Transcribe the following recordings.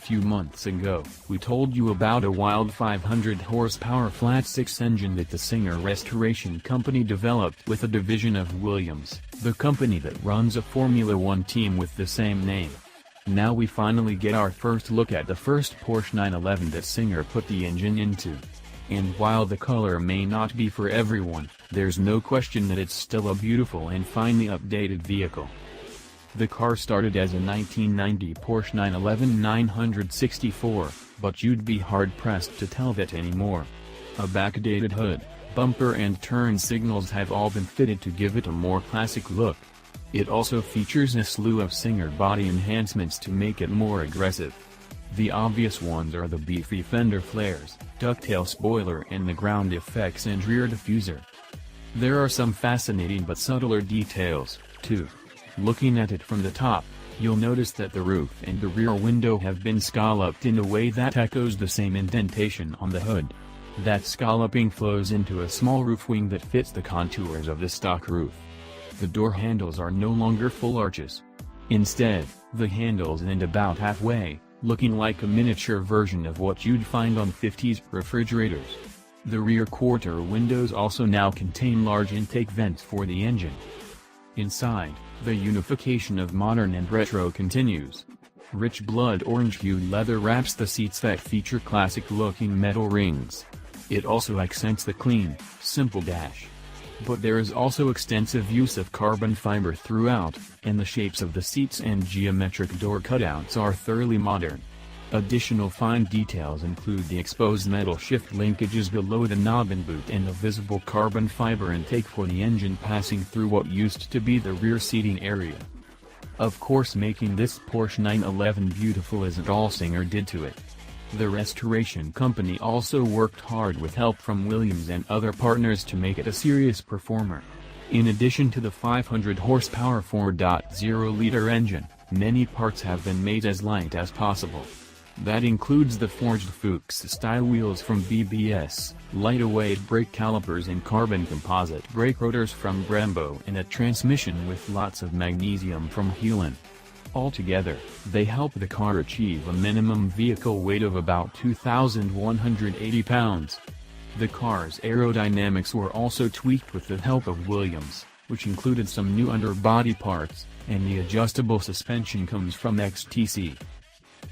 few months ago, we told you about a wild 500 horsepower flat-six engine that the Singer Restoration Company developed with a division of Williams, the company that runs a Formula One team with the same name. Now we finally get our first look at the first Porsche 911 that Singer put the engine into. And while the color may not be for everyone, there's no question that it's still a beautiful and finely updated vehicle. The car started as a 1990 Porsche 911 964, but you'd be hard-pressed to tell that anymore. A backdated hood, bumper and turn signals have all been fitted to give it a more classic look. It also features a slew of Singer body enhancements to make it more aggressive. The obvious ones are the beefy fender flares, ducktail spoiler and the ground effects and rear diffuser. There are some fascinating but subtler details, too. Looking at it from the top, you'll notice that the roof and the rear window have been scalloped in a way that echoes the same indentation on the hood. That scalloping flows into a small roof wing that fits the contours of the stock roof. The door handles are no longer full arches. Instead, the handles end about halfway, looking like a miniature version of what you'd find on 50s refrigerators. The rear quarter windows also now contain large intake vents for the engine. Inside, the unification of modern and retro continues. Rich blood orange-hued leather wraps the seats that feature classic-looking metal rings. It also accents the clean, simple dash. But there is also extensive use of carbon fiber throughout, and the shapes of the seats and geometric door cutouts are thoroughly modern. Additional fine details include the exposed metal shift linkages below the knob and boot and a visible carbon fiber intake for the engine passing through what used to be the rear seating area. Of course, making this Porsche 911 beautiful isn't all Singer did to it. The restoration company also worked hard with help from Williams and other partners to make it a serious performer. In addition to the 500 horsepower 4.0-liter engine, many parts have been made as light as possible. That includes the forged Fuchs-style wheels from BBS, light-weight brake calipers and carbon composite brake rotors from Brembo and a transmission with lots of magnesium from Hewlett. Altogether, they help the car achieve a minimum vehicle weight of about 2,180 pounds. The car's aerodynamics were also tweaked with the help of Williams, which included some new underbody parts, and the adjustable suspension comes from XTC.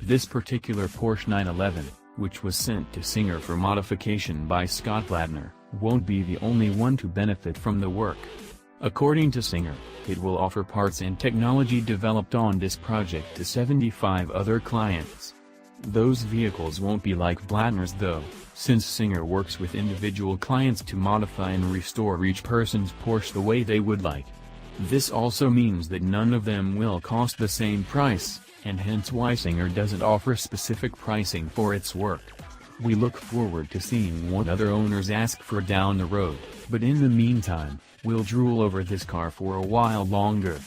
This particular Porsche 911, which was sent to Singer for modification by Scott Blattner, won't be the only one to benefit from the work. According to Singer, it will offer parts and technology developed on this project to 75 other clients. Those vehicles won't be like Blattner's though, since Singer works with individual clients to modify and restore each person's Porsche the way they would like. This also means that none of them will cost the same price, and hence why Singer doesn't offer specific pricing for its work. We look forward to seeing what other owners ask for down the road, but in the meantime, we'll drool over this car for a while longer.